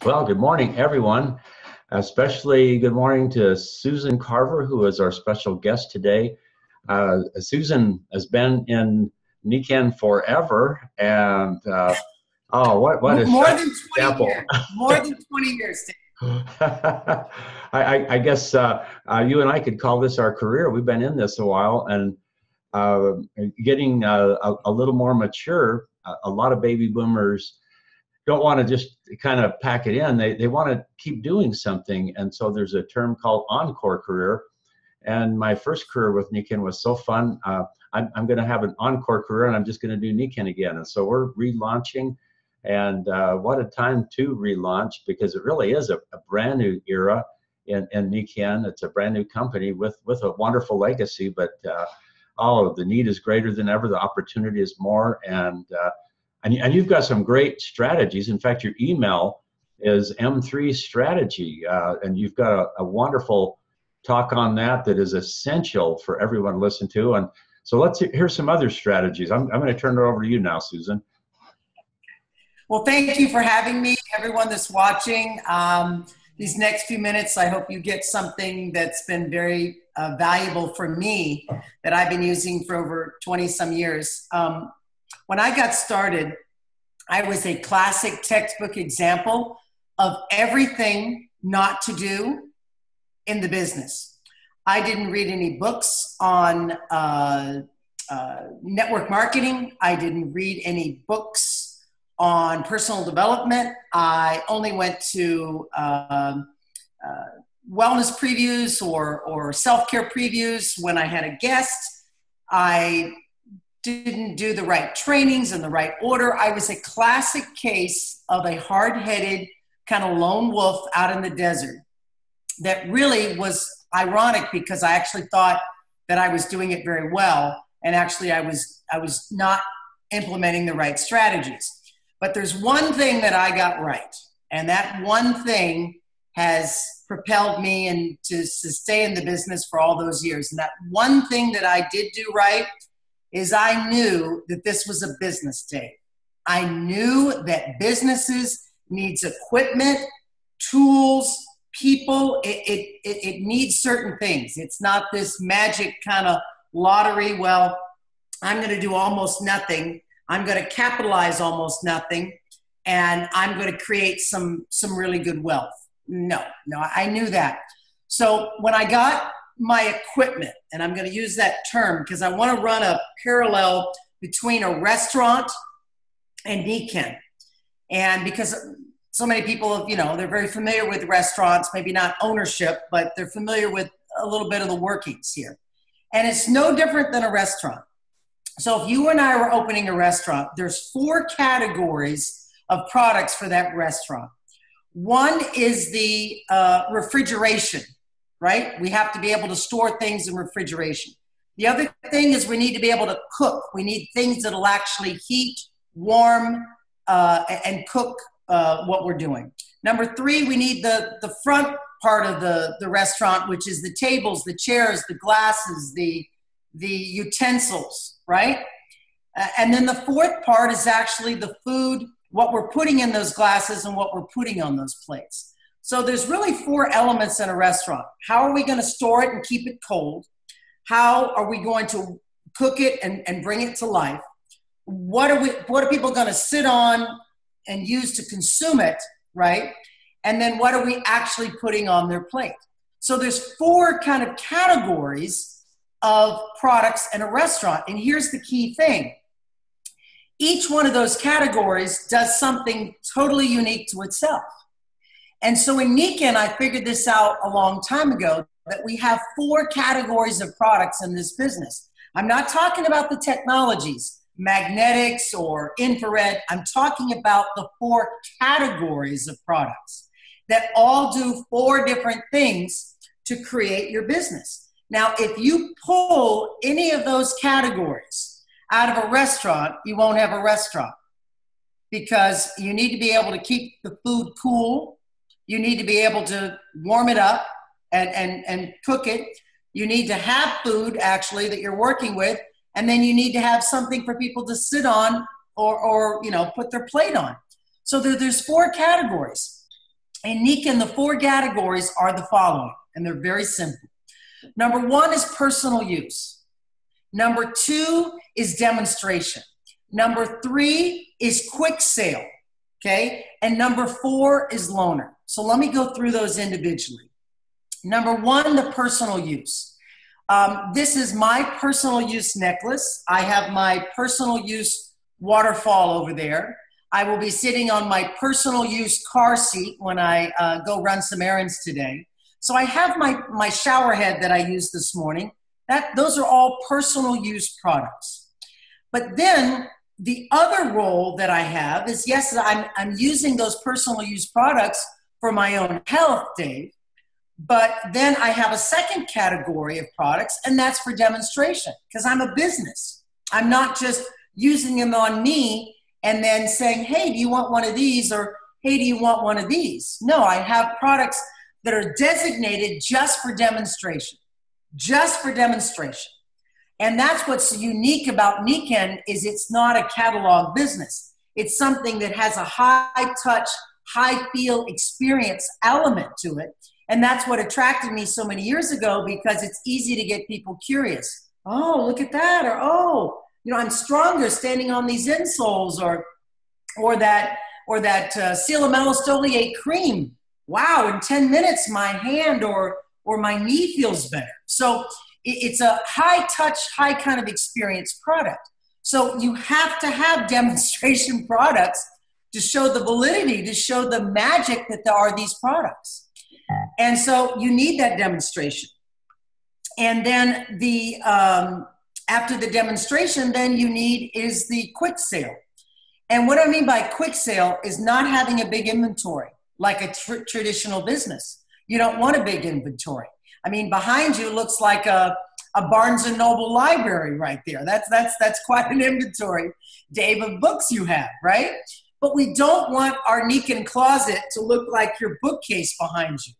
Well, good morning, everyone. Especially good morning to Susan Carver, who is our special guest today. Susan has been in Nikan forever, and what a More shining than 20 example. years. More than 20 years. I guess you and I could call this our career. We've been in this a while, and uh, getting a little more mature. A lot of baby boomers don't want to just kind of pack it in. They want to keep doing something. And so there's a term called encore career. And my first career with Nikan was so fun. I'm going to have an encore career, and I'm just going to do Nikan again. And so we're relaunching. And what a time to relaunch, because it really is a brand new era in Nikan. It's a brand new company with a wonderful legacy, but the need is greater than ever. The opportunity is more. And you've got some great strategies. In fact, your email is M3 strategy, and you've got a wonderful talk on that is essential for everyone to listen to. And so let's hear some other strategies. I'm going to turn it over to you now, Susan. Well, thank you for having me, everyone that's watching. These next few minutes, I hope you get something that's been very valuable for me that I've been using for over 20 some years. When I got started, I was a classic textbook example of everything not to do in the business. I didn't read any books on network marketing. I didn't read any books on personal development. I only went to wellness previews or self-care previews when I had a guest. I didn't do the right trainings in the right order. I was a classic case of a hard-headed kind of lone wolf out in the desert that really was ironic, because I actually thought that I was doing it very well, and actually I was not implementing the right strategies. But there's one thing that I got right, and that one thing has propelled me and to stay in the business for all those years. And that one thing that I did do right is I knew that this was a business day. I knew that businesses needs equipment, tools, people. It needs certain things. It's not this magic kind of lottery. Well, I'm going to do almost nothing. I'm going to capitalize almost nothing, and I'm going to create some really good wealth. No, I knew that. So when I got my equipment, and I'm going to use that term because I want to run a parallel between a restaurant and Nikan. And because so many people, they're very familiar with restaurants, maybe not ownership, but they're familiar with a little bit of the workings here. And it's no different than a restaurant. So if you and I were opening a restaurant, there's 4 categories of products for that restaurant. One is the refrigeration, right? We have to be able to store things in refrigeration. The other thing is we need to be able to cook. We need things that'll actually heat, warm, and cook what we're doing. Number 3, we need the front part of the restaurant, which is the tables, the chairs, the glasses, the utensils, right? And then the 4th part is actually the food, what we're putting in those glasses and what we're putting on those plates. So there's really 4 elements in a restaurant. How are we going to store it and keep it cold? How are we going to cook it and bring it to life? What are people going to sit on and use to consume it, right? And then what are we actually putting on their plate? So there's 4 kind of categories of products in a restaurant. And here's the key thing. Each one of those categories does something totally unique to itself. And so in Nikan, I figured this out a long time ago, that we have 4 categories of products in this business. I'm not talking about the technologies, magnetics or infrared. I'm talking about the 4 categories of products that all do 4 different things to create your business. Now, if you pull any of those categories out of a restaurant, you won't have a restaurant, because you need to be able to keep the food cool. You need to be able to warm it up and cook it. You need to have food, actually, that you're working with. And then you need to have something for people to sit on or put their plate on. So there's 4 categories. In Nikken, the 4 categories are the following, and they're very simple. Number 1 is personal use. Number 2 is demonstration. Number 3 is quick sale, okay? And number 4 is loaner. So let me go through those individually. Number 1, the personal use. This is my personal use necklace. I have my personal use waterfall over there. I will be sitting on my personal use car seat when I go run some errands today. So I have my shower head that I used this morning. Those are all personal use products. But then the other role that I have is, yes, I'm using those personal use products for my own health, Dave. But then I have a second category of products, and that's for demonstration, because I'm a business. I'm not just using them on me and then saying, hey, do you want one of these? Or, hey, do you want one of these? No, I have products that are designated just for demonstration, just for demonstration. And that's what's unique about Nikken is it's not a catalog business. It's something that has a high touch, high feel experience element to it. And that's what attracted me so many years ago, because it's easy to get people curious. Oh, look at that. Or, oh, you know, I'm stronger standing on these insoles, or that Cialamella cream. Wow, in 10 minutes, my hand or my knee feels better. So it's a high touch, high kind of experience product. So you have to have demonstration products to show the validity, to show the magic that there are these products. And so you need that demonstration. And then after the demonstration, then you need is the quick sale. And what I mean by quick sale is not having a big inventory like a traditional business. You don't want a big inventory. I mean, behind you looks like a Barnes and Noble library right there. That's quite an inventory, Dave, of books you have, right? But we don't want our Nikken closet to look like your bookcase behind you.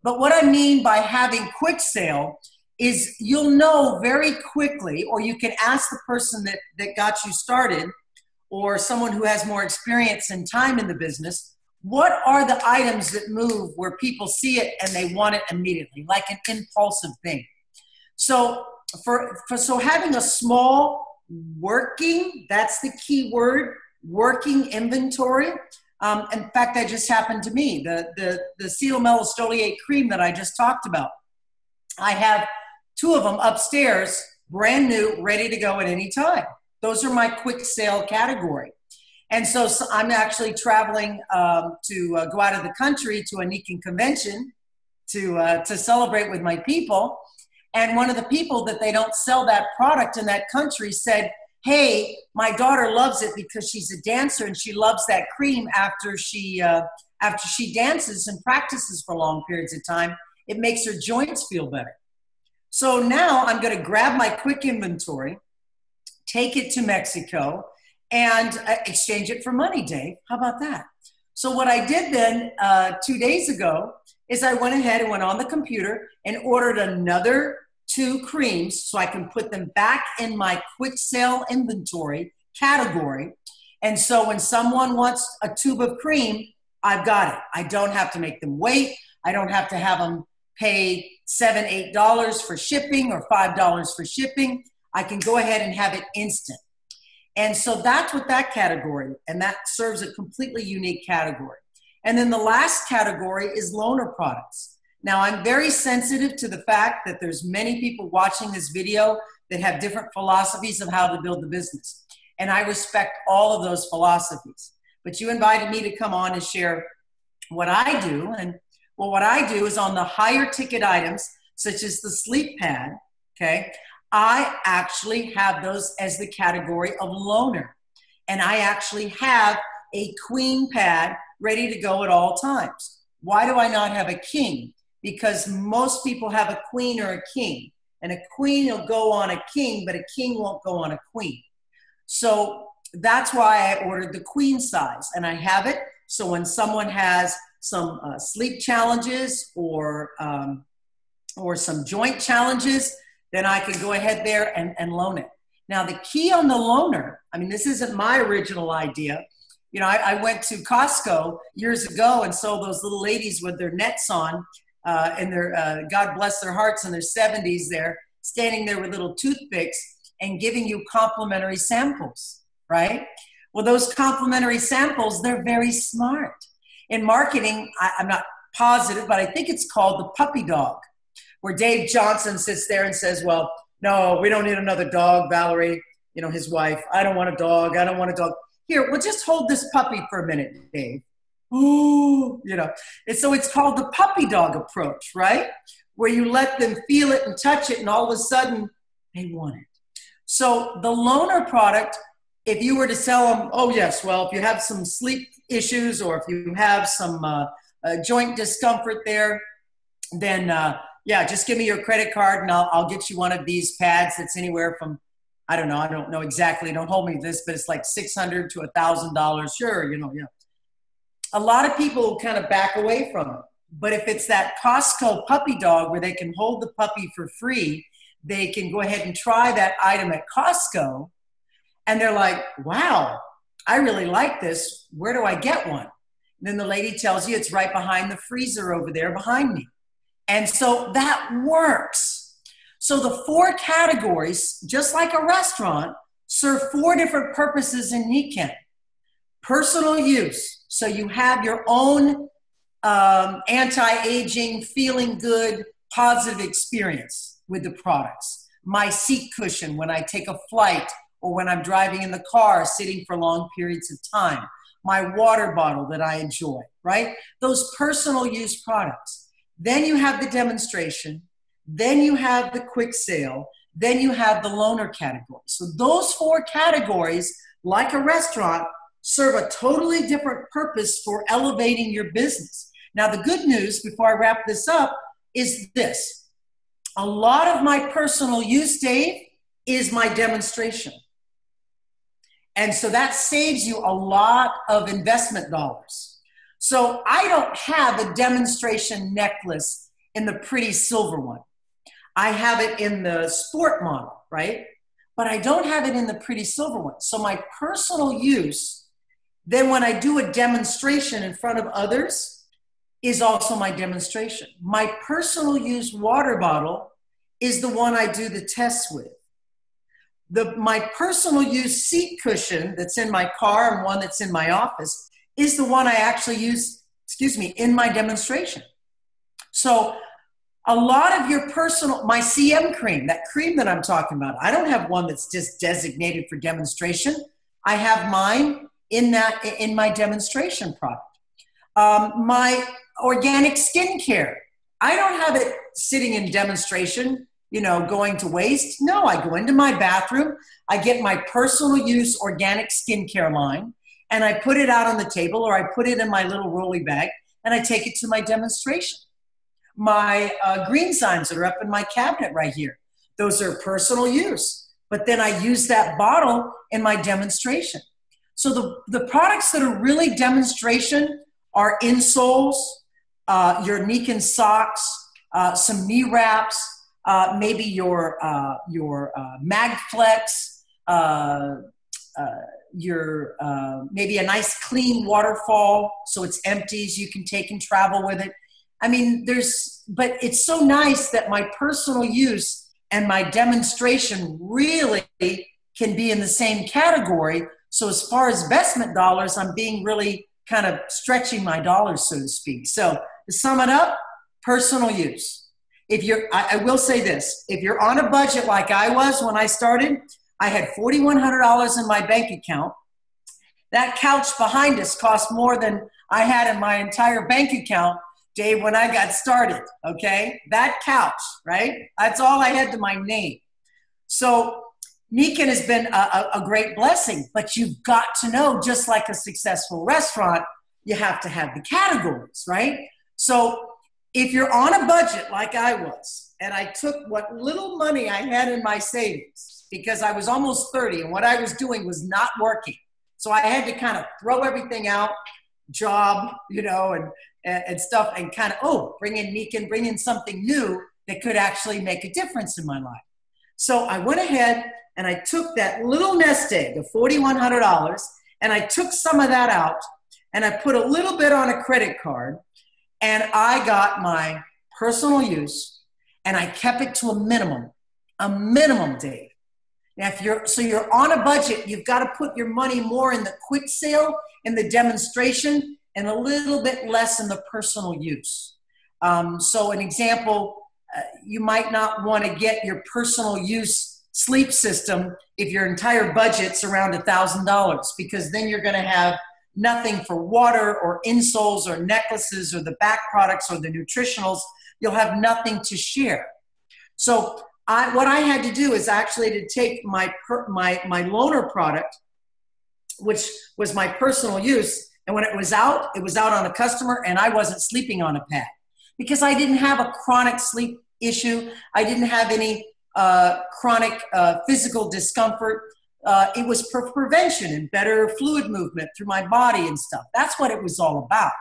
But what I mean by having quick sale is you'll know very quickly, or you can ask the person that got you started, or someone who has more experience and time in the business, what are the items that move where people see it and they want it immediately, like an impulsive thing. So so having a small working, that's the key word, working inventory. In fact, that just happened to me. The Cialamella cream that I just talked about. I have 2 of them upstairs, brand new, ready to go at any time. Those are my quick sale category. And so I'm actually traveling to go out of the country to a Nikken convention to celebrate with my people. And one of the people that they don't sell that product in that country said, hey, my daughter loves it because she's a dancer and she loves that cream after she dances and practices for long periods of time. It makes her joints feel better. So now I'm going to grab my quick inventory, take it to Mexico, and exchange it for money, Dave. How about that? So what I did then 2 days ago is I went ahead and went on the computer and ordered another 2 creams so I can put them back in my quick sale inventory category. And so when someone wants a tube of cream, I've got it. I don't have to make them wait. I don't have to have them pay $7, $8 for shipping or $5 for shipping. I can go ahead and have it instant. And so that's what that category, and that serves a completely unique category. And then the last category is loaner products. Now, I'm very sensitive to the fact that there's many people watching this video that have different philosophies of how to build the business. And I respect all of those philosophies. But you invited me to come on and share what I do. And well, what I do is on the higher ticket items, such as the sleep pad, okay, I actually have those as the category of loaner. And I actually have a queen pad ready to go at all times. Why do I not have a king? Because most people have a queen or a king. And a queen will go on a king, but a king won't go on a queen. So that's why I ordered the queen size. And I have it so when someone has some sleep challenges or some joint challenges, then I can go ahead there and loan it. Now, the key on the loaner, I mean, this isn't my original idea, I went to Costco years ago and saw those little ladies with their nets on and their, God bless their hearts, in their 70s there, standing there with little toothpicks and giving you complimentary samples, right? Well, those complimentary samples, they're very smart. In marketing, I'm not positive, but I think it's called the puppy dog, where Dave Johnson sits there and says, well, no, we don't need another dog, Valerie, his wife. I don't want a dog. I don't want a dog. Here, well, just hold this puppy for a minute, Dave. Ooh, And so it's called the puppy dog approach, right? Where you let them feel it and touch it, and all of a sudden, they want it. So the loaner product, if you were to sell them, oh, yes, well, if you have some sleep issues or if you have some joint discomfort there, then, just give me your credit card and I'll get you one of these pads that's anywhere from, I don't know exactly, don't hold me to this, but it's like $600 to $1,000. Sure, A lot of people kind of back away from it. But if it's that Costco puppy dog where they can hold the puppy for free, they can go ahead and try that item at Costco. And they're like, wow, I really like this. Where do I get one? And then the lady tells you it's right behind the freezer over there behind me. And so that works. So the 4 categories, just like a restaurant, serve 4 different purposes in Nikken. Personal use. So you have your own anti-aging, feeling good, positive experience with the products. My seat cushion when I take a flight or when I'm driving in the car, sitting for long periods of time. My water bottle that I enjoy, right? Those personal use products. Then you have the demonstration. Then you have the quick sale. Then you have the loaner category. So those 4 categories, like a restaurant, serve a totally different purpose for elevating your business. Now, the good news, before I wrap this up, is this. A lot of my personal use, Dave, is my demonstration. And so that saves you a lot of investment dollars. So I don't have a demonstration necklace in the pretty silver one. I have it in the sport model, right? But I don't have it in the pretty silver one. So my personal use, then when I do a demonstration in front of others, is also my demonstration. My personal use water bottle is the one I do the tests with. My personal use seat cushion that's in my car and one that's in my office is the one I actually use, in my demonstration. So a lot of your my CM cream, that cream that I'm talking about, I don't have one that's just designated for demonstration. I have mine in my demonstration product. My organic skincare, I don't have it sitting in demonstration, going to waste. No, I go into my bathroom, I get my personal use organic skincare line, and I put it out on the table, or I put it in my little rolly bag, and I take it to my demonstration. My green signs that are up in my cabinet right here, those are personal use. But then I use that bottle in my demonstration. So the products that are really demonstration are insoles, your Nikken socks, some knee wraps, maybe your Magflex, maybe a nice clean waterfall so it's empty so you can take and travel with it. I mean, but it's so nice that my personal use and my demonstration really can be in the same category. So as far as investment dollars, I'm being really kind of stretching my dollars, so to speak. So to sum it up, personal use. I will say this, if you're on a budget like I was when I started, I had $4,100 in my bank account. That couch behind us cost more than I had in my entire bank account, Dave, when I got started, okay? That couch, right? That's all I had to my name. So Nikken has been a great blessing, but you've got to know, just like a successful restaurant, you have to have the categories, right? So if you're on a budget like I was, and I took what little money I had in my savings, because I was almost 30 and what I was doing was not working. So I had to kind of throw everything out, job, and stuff, and kind of, bring in Nikken, bring in something new that could actually make a difference in my life. So I went ahead and I took that little nest egg of $4,100 And I took some of that out and I put a little bit on a credit card, and I got my personal use and I kept it to a minimum, Dave. Now, you're on a budget, you've got to put your money more in the quick sale, in the demonstration, and a little bit less in the personal use. So an example, you might not want to get your personal use sleep system if your entire budget's around $1,000, because then you're going to have nothing for water or insoles or necklaces or the back products or the nutritionals. You'll have nothing to share. So what I had to do is actually to take my loaner product, which was my personal use, and when it was out on a customer, and I wasn't sleeping on a pad because I didn't have a chronic sleep issue. I didn't have any chronic physical discomfort. It was for prevention and better fluid movement through my body and stuff. That's what it was all about,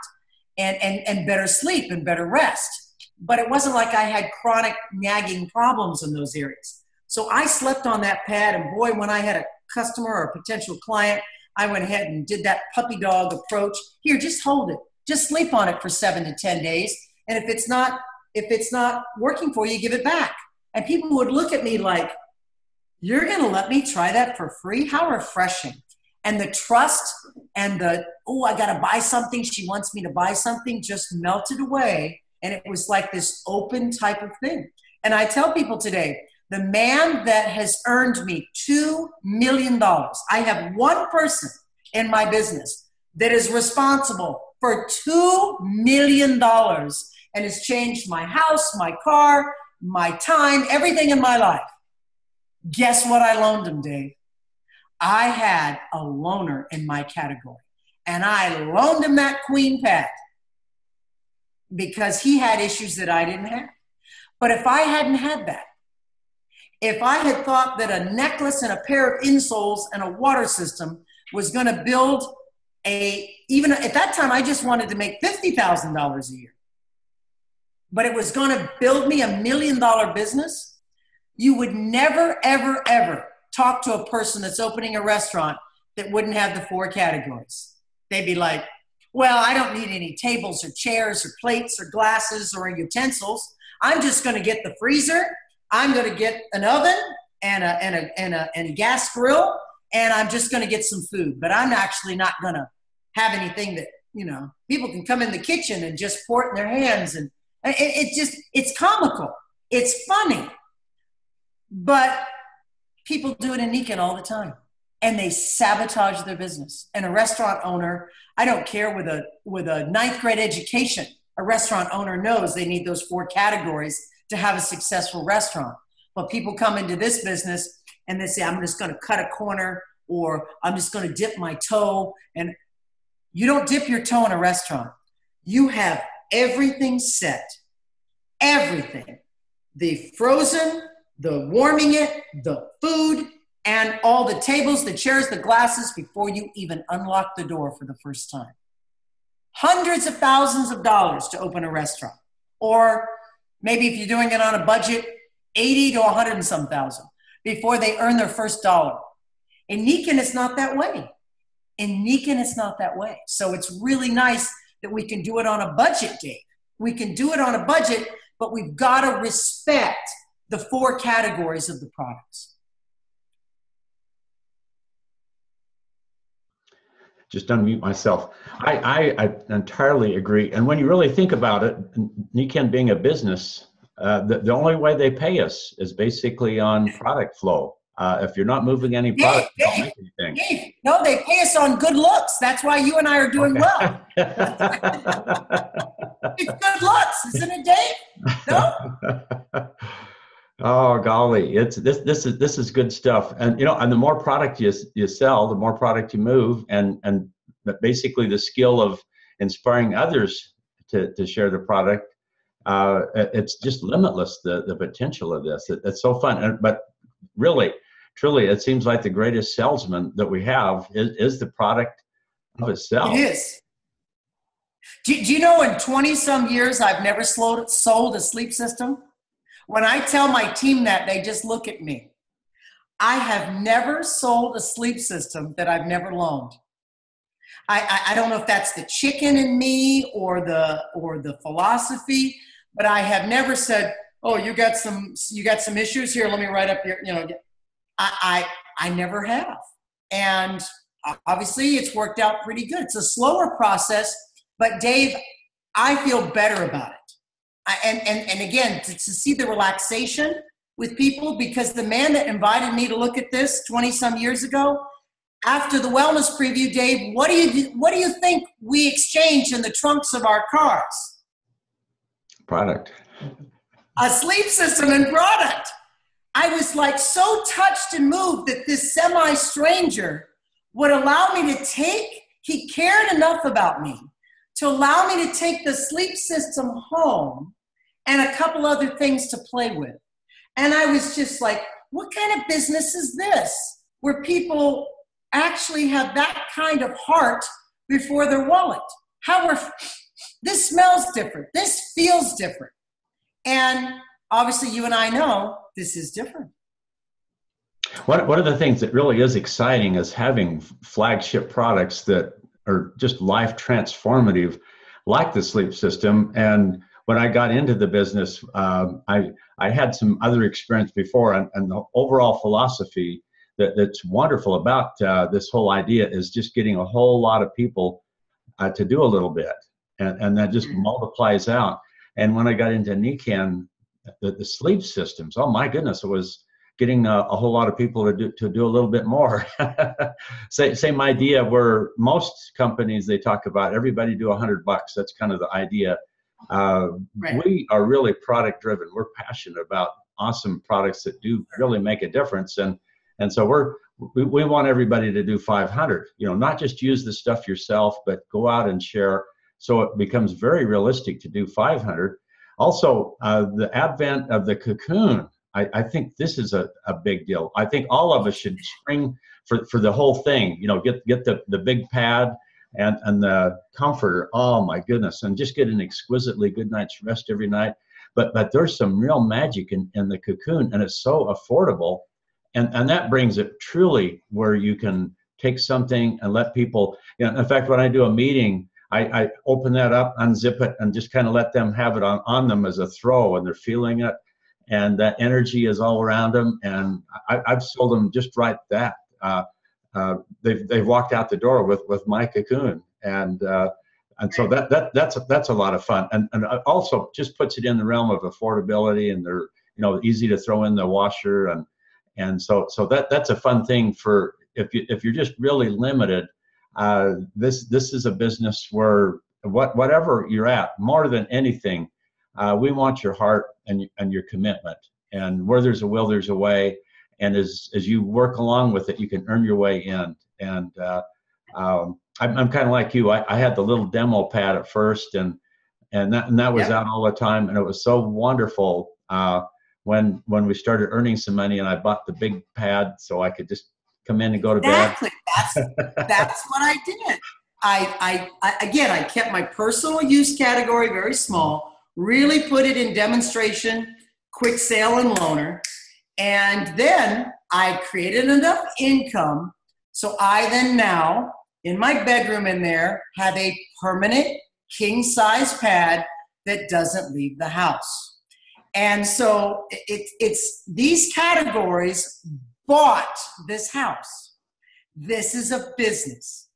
and better sleep and better rest. But it wasn't like I had chronic nagging problems in those areas. So I slept on that pad, and boy, when I had a customer or a potential client, I went ahead and did that puppy dog approach. Here, just hold it. Just sleep on it for 7 to 10 days. And if it's not working for you, give it back. And people would look at me like, you're going to let me try that for free? How refreshing. And the trust and I got to buy something. She wants me to buy something just melted away. And it was like this open type of thing. And I tell people today, the man that has earned me $2 million, I have one person in my business that is responsible for $2 million and has changed my house, my car, my time, everything in my life. Guess what I loaned him, Dave? I had a loaner in my category, and I loaned him that queen pad because he had issues that I didn't have. But if I hadn't had that, if I had thought that a necklace and a pair of insoles and a water system was going to build even at that time, I just wanted to make $50,000 a year, but it was going to build me $1 million business, you would never, ever, ever talk to a person that's opening a restaurant that wouldn't have the 4 categories. They'd be like, well, I don't need any tables or chairs or plates or glasses or utensils. I'm just going to get the freezer. I'm going to get an oven and a gas grill, and I'm just going to get some food. But I'm actually not going to have anything that, people can come in the kitchen and just pour it in their hands. And it's comical. It's funny. But people do it in Nikan all the time, and they sabotage their business. And a restaurant owner, I don't care, with a 9th grade education, a restaurant owner knows they need those 4 categories to have a successful restaurant. But people come into this business and they say, I'm just going to cut a corner, or I'm just going to dip my toe. And you don't dip your toe in a restaurant. You have everything set. Everything. The frozen, the warming it, the food, and all the tables, the chairs, the glasses before you even unlock the door for the first time. Hundreds of thousands of dollars to open a restaurant. Or maybe if you're doing it on a budget, 80 to 100 and some thousand before they earn their first dollar. In Nikan, it's not that way. So it's really nice that we can do it on a budget, Dave. We can do it on a budget, but we've got to respect the 4 categories of the products. Just unmute myself. I entirely agree. And when you really think about it, Nikan being a business, the only way they pay us is basically on product flow. If you're not moving any product, you don't make anything. Dave, no, they pay us on good looks. That's why you and I are doing well. It's good looks, isn't it, Dave? No? Oh golly, this is good stuff. And and the more product you sell, the more product you move, and basically the skill of inspiring others to share the product. It's just limitless, the potential of this. It's so fun. But really, truly, it seems like the greatest salesman that we have is the product of itself. It is. Do you know, in 20 some years, I've never sold a sleep system? When I tell my team that, they just look at me. I have never sold a sleep system that I've never loaned. I don't know if that's the chicken in me or the philosophy, but I have never said, oh, you got some issues here. Let me write up your, I never have. And obviously it's worked out pretty good. It's a slower process, but Dave, I feel better about it. And again, to see the relaxation with people, because the man that invited me to look at this 20 some years ago, after the wellness preview, Dave, what do you think we exchanged in the trunks of our cars? Product. A sleep system and product. I was like so touched and moved that this semi-stranger would allow me to he cared enough about me to allow me to take the sleep system home and a couple other things to play with. And I was just like, what kind of business is this? Where people actually have that kind of heart before their wallet. This smells different. This feels different. And obviously you and I know this is different. One of the things that really is exciting is having flagship products that are just life transformative, like the sleep system. And when I got into the business, I had some other experience before, and the overall philosophy that's wonderful about this whole idea is just getting a whole lot of people to do a little bit, and that just multiplies out. And when I got into NECAN, the sleep systems, oh my goodness, it was getting a whole lot of people to do a little bit more. Same idea where most companies, they talk about everybody do $100. That's kind of the idea. Right. We are really product driven. We're passionate about awesome products that do really make a difference. And so we want everybody to do 500, not just use the stuff yourself, but go out and share. So it becomes very realistic to do 500. Also, the advent of the cocoon, I think this is a big deal. I think all of us should spring for the whole thing, get the big pad and the comforter. Oh my goodness. And just get an exquisitely good night's rest every night. But there's some real magic in the cocoon, and it's so affordable. And that brings it truly where you can take something and let people, in fact, when I do a meeting, I open that up, unzip it, and just kind of let them have it on them as a throw, and they're feeling it. And that energy is all around them. And I've sold them just right that. They've walked out the door with my cocoon. And so that's a lot of fun. And also just puts it in the realm of affordability, and they're, easy to throw in the washer. And so that's a fun thing for if you're just really limited. This is a business where whatever you're at, more than anything, we want your heart and your commitment. And where there's a will, there's a way. And as you work along with it, you can earn your way in. And I'm kind of like you. I had the little demo pad at first, and that was out all the time, and it was so wonderful. When we started earning some money, and I bought the big pad so I could just come in and go to bed. Exactly. That's what I did. I kept my personal use category very small, really put it in demonstration, quick sale and loaner. And then I created enough income. So I then now, in my bedroom in there, have a permanent king size pad that doesn't leave the house. And so it's these categories bought this house. This is a business.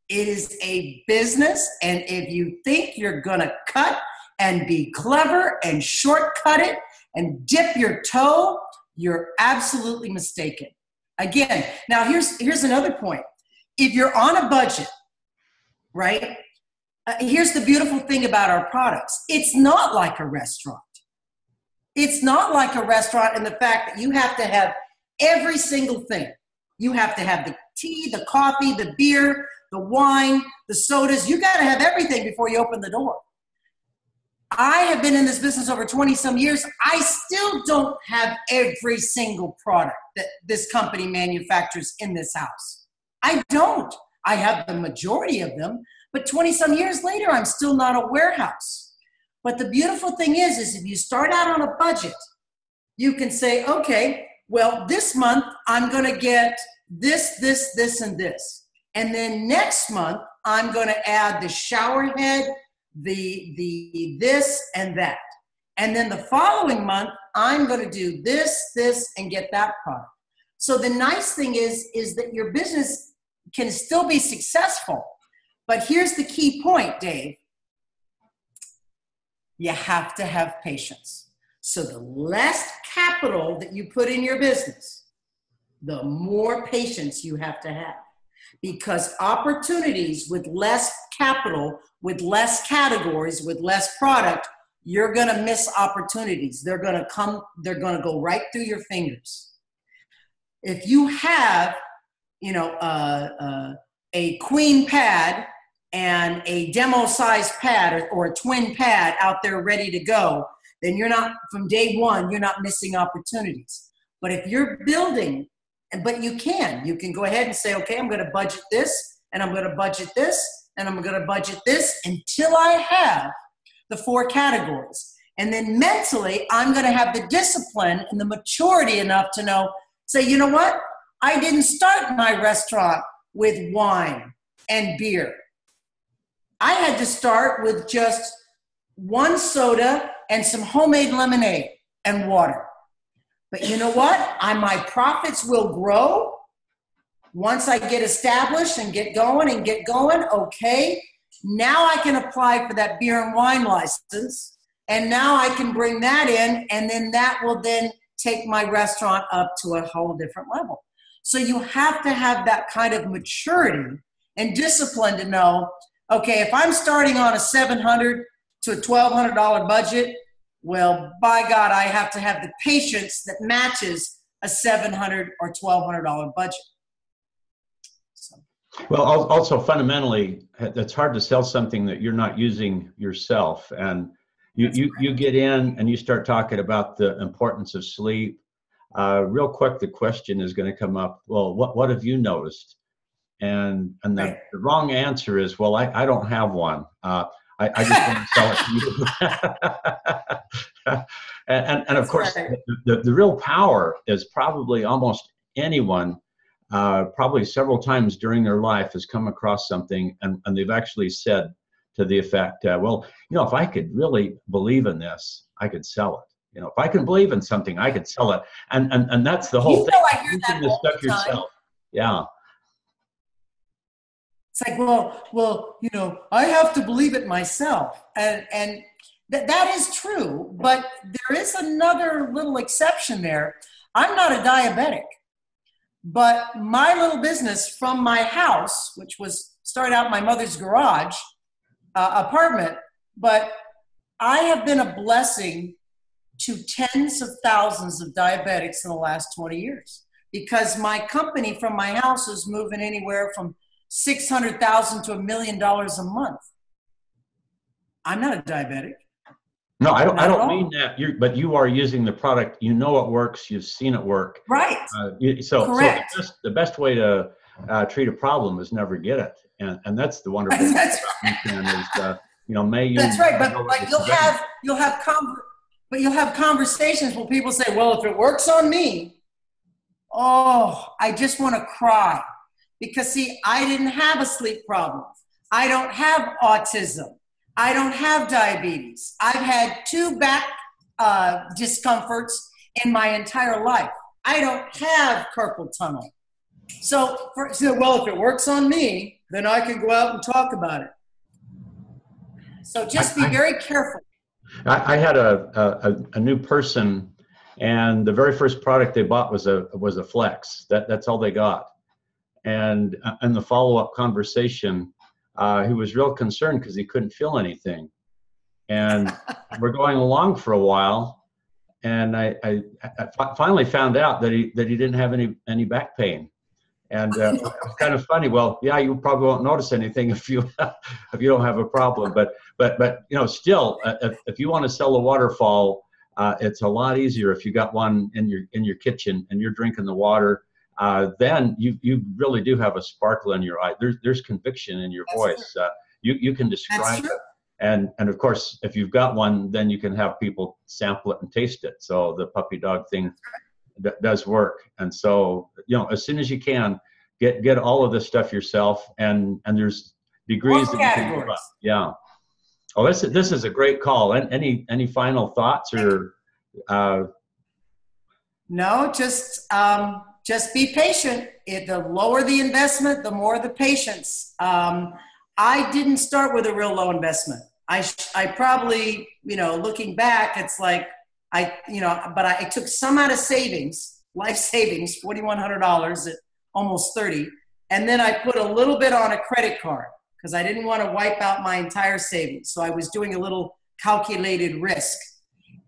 It is a business. And if you think you're going to cut and be clever and shortcut it and dip your toe, you're absolutely mistaken. Again, now here's another point. If you're on a budget, right? Here's the beautiful thing about our products. It's not like a restaurant. It's not like a restaurant in the fact that you have to have every single thing. You have to have the tea, the coffee, the beer, the wine, the sodas. You got to have everything before you open the door. I have been in this business over 20 some years. I still don't have every single product that this company manufactures in this house. I don't. I have the majority of them, but 20 some years later, I'm still not a warehouse. But the beautiful thing is if you start out on a budget, you can say, okay, well, this month I'm going to get this, and this. And then next month I'm going to add the shower head, the this and that. And then the following month, I'm going to do this, and get that product. So the nice thing is that your business can still be successful. But here's the key point, Dave. You have to have patience. So the less capital that you put in your business, the more patience you have to have. Because opportunities with less capital, with less categories, with less product, you're going to miss opportunities. They're going to go right through your fingers. If you have, a queen pad and a demo size pad or a twin pad out there ready to go, then you're not, from day one, you're not missing opportunities. But if you're building, but you can go ahead and say, okay, I'm going to budget this, and I'm going to budget this, and I'm going to budget this until I have the 4 categories. And then mentally, I'm going to have the discipline and the maturity enough to know, say, you know what? I didn't start my restaurant with wine and beer. I had to start with just 1 soda and some homemade lemonade and water. But you know what? My profits will grow once I get established and get going. Okay, now I can apply for that beer and wine license, and now I can bring that in, and then that will then take my restaurant up to a whole different level. So you have to have that kind of maturity and discipline to know, okay, if I'm starting on a $700 to a $1,200 budget, well, by God, I have to have the patience that matches a $700 or $1,200 budget. So. Well, also fundamentally, it's hard to sell something that you're not using yourself. And you get in and you start talking about the importance of sleep. Real quick, the question is going to come up, well, what have you noticed? And the wrong answer is, well, I don't have one. I just want to sell it to you. and of course, the real power is probably almost anyone, probably several times during their life has come across something and they've actually said to the effect, well, if I could really believe in this, I could sell it. If I can believe in something, I could sell it. And that's the whole thing. I hear that all the time. Yourself. Yeah. It's like, well, I have to believe it myself. And that is true. But there is another little exception there. I'm not a diabetic. But my little business from my house, which started out my mother's garage apartment, but I have been a blessing to tens of thousands of diabetics in the last 20 years because my company from my house is moving anywhere from $600,000 to $1 million a month. I'm not a diabetic. No, I don't mean that. But you are using the product. You know it works. You've seen it work. Right. Correct. So the best way to treat a problem is never get it, and that's the wonderful thing about is may you. That's right. But you'll have conversations where people say, well, if it works on me, I just want to cry. Because, see, I didn't have a sleep problem. I don't have autism. I don't have diabetes. I've had 2 back discomforts in my entire life. I don't have carpal tunnel. So, well, if it works on me, then I can go out and talk about it. So just be very careful. I had a new person, and the very first product they bought was a Flex. That's all they got. And in the follow-up conversation, he was real concerned because he couldn't feel anything. And we're going along for a while, and I finally found out that he didn't have any back pain. And it was kind of funny. Well, yeah, you probably won't notice anything if you don't have a problem. But still, if you want to sell a waterfall, it's a lot easier if you got one in your kitchen and you're drinking the water. Then you really do have a sparkle in your eye. There's conviction in your voice. You can describe it. And of course, if you've got one, then you can have people sample it and taste it. So the puppy dog thing does work. And so, as soon as you can, get all of this stuff yourself. And there's degrees What that you can move categories? up. Yeah. Oh, this is a great call. Any final thoughts or? No, just be patient. The lower the investment, the more the patience. I didn't start with a real low investment. I probably, looking back, it's like but I took some out of savings, life savings, $4,100 at almost 30, and then I put a little bit on a credit card because I didn't want to wipe out my entire savings. So I was doing a little calculated risk,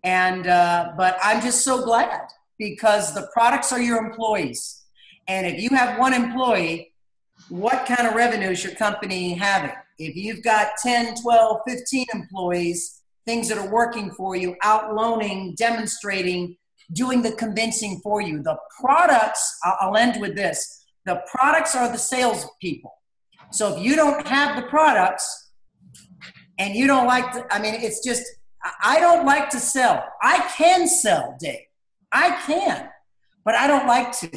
and but I'm just so glad because the products are your employees, and if you have one employee, what kind of revenue is your company having? If you've got 10, 12, 15 employees, things that are working for you, out loaning, demonstrating, doing the convincing for you. The products, I'll end with this. The products are the salespeople. So if you don't have the products and you don't like to, it's just, I don't like to sell. I can sell, Dave. I can, but I don't like to.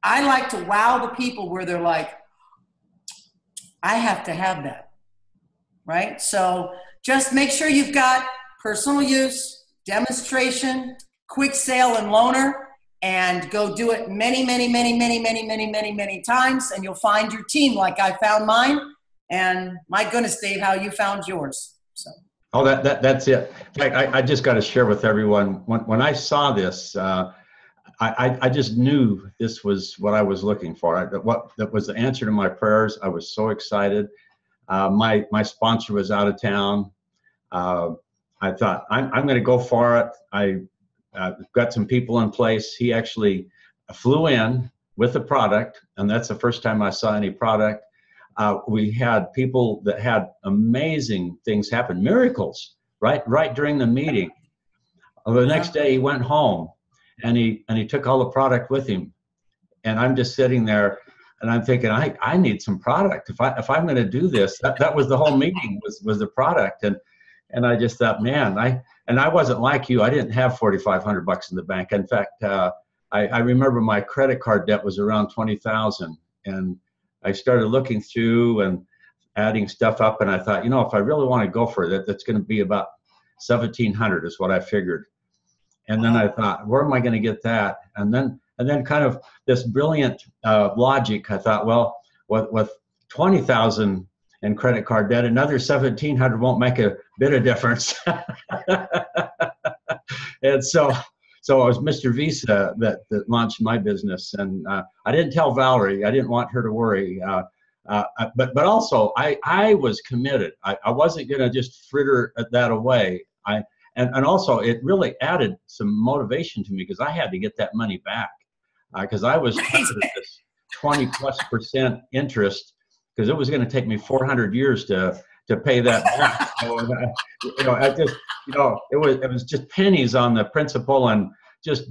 I like to wow the people where they're like, I have to have that, right? So just make sure you've got personal use, demonstration, quick sale and loaner, and go do it many, many, many, many, many, many, many, many times, and you'll find your team like I found mine. And my goodness, Dave, how you found yours. So. Oh, that's it. In fact, I just got to share with everyone, when I saw this, I just knew this was what I was looking for. That was the answer to my prayers. I was so excited. My sponsor was out of town. I thought, I'm going to go for it. I got some people in place. He actually flew in with the product, and that's the first time I saw any product. We had people that had amazing things happen, miracles, right during the meeting. The next day he went home, and he took all the product with him. And I'm just sitting there, and I'm thinking, I need some product. If I'm going to do this, that was the whole meeting was the product. And I just thought, man, I wasn't like you. I didn't have $4,500 in the bank. In fact, I remember my credit card debt was around $20,000, and I started looking through and adding stuff up, and I thought, if I really want to go for it, that's going to be about $1,700 is what I figured. And then I thought, where am I going to get that? And then kind of this brilliant logic, I thought, well, with 20,000 in credit card debt, another 1,700 won't make a bit of difference. And so it was Mr. Visa that launched my business, and I didn't tell Valerie. I didn't want her to worry. But also I was committed. I wasn't going to just fritter that away. And also it really added some motivation to me because I had to get that money back because I was charged this 20+% interest because it was going to take me 400 years to pay that back. So, it was just pennies on the principal and just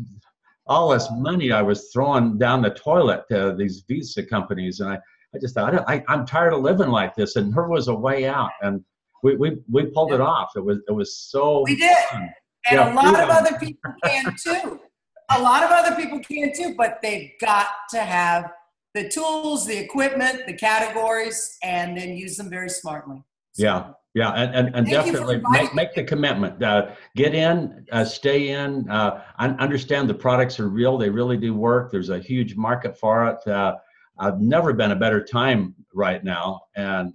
all this money I was throwing down the toilet to these Visa companies. And I just thought, I'm tired of living like this. And there was a way out. And we pulled it off. It was so we did. fun. And a lot of other people can too. A lot of other people can too, but they've got to have the tools, the equipment, the categories, and then use them very smartly. So, yeah, and definitely make the commitment. Get in, stay in, understand the products are real. They really do work. There's a huge market for it. I've never been a better time right now. And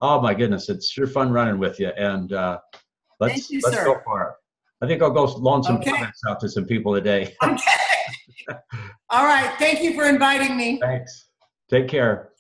oh my goodness, it's sure fun running with you. And let's go for it. I think I'll go loan some products out to some people today. Okay. All right. Thank you for inviting me. Thanks. Take care.